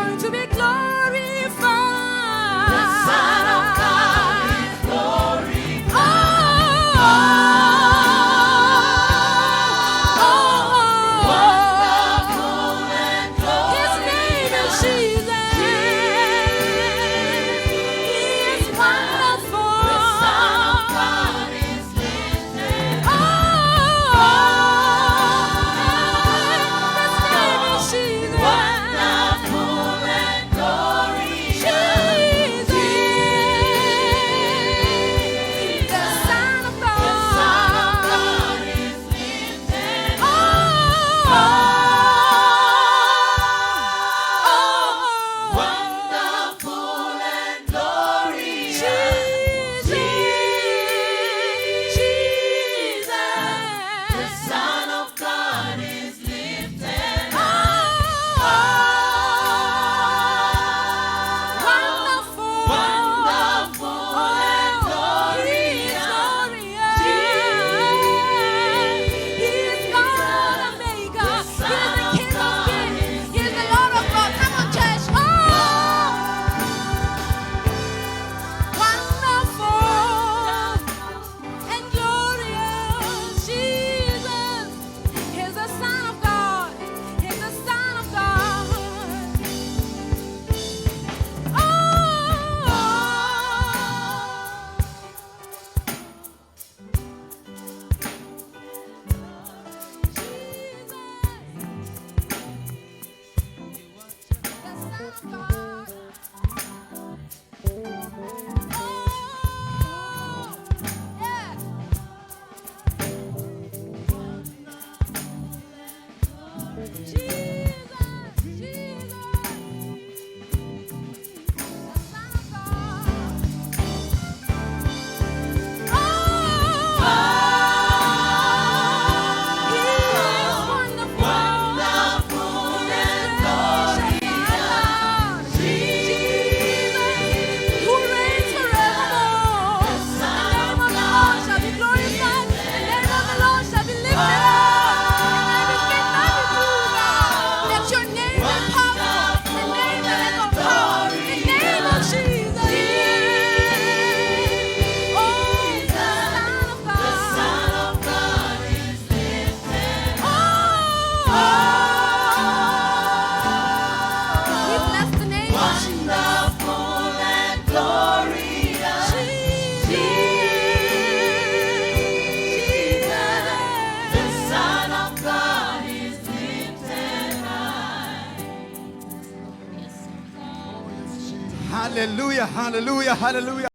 going to be glorified. The Son of God is glorified. Wonderful and glorious. His name is Jesus. He is wonderful. The Son of God is lifted. His name is Jesus. Wonderful and glorious. Jesus, the Son of God. The Son of God is lifted. Wonderful and glorious. Jesus, The Son of God is lifted. wonderful, Wonderful and glorious. He is God Omega. He is the King of Kings. He is the Lord of Lords. Come on, church. Wonderful and glorious. Jesus is the Son of God. He's the Son of God. Wonderful and glorious. Who reigns forevermore. The name of the Lord shall be glorified. The name of the Lord shall be lifted up. And everything that we do, God, let your name be powerful. The name that is of power. The name of Jesus. Oh, the Son of The God. Son of God is lifted. We bless the name of Jesus. Wonderful and glorious. The Son of God is lifted high. Hallelujah, hallelujah, hallelujah.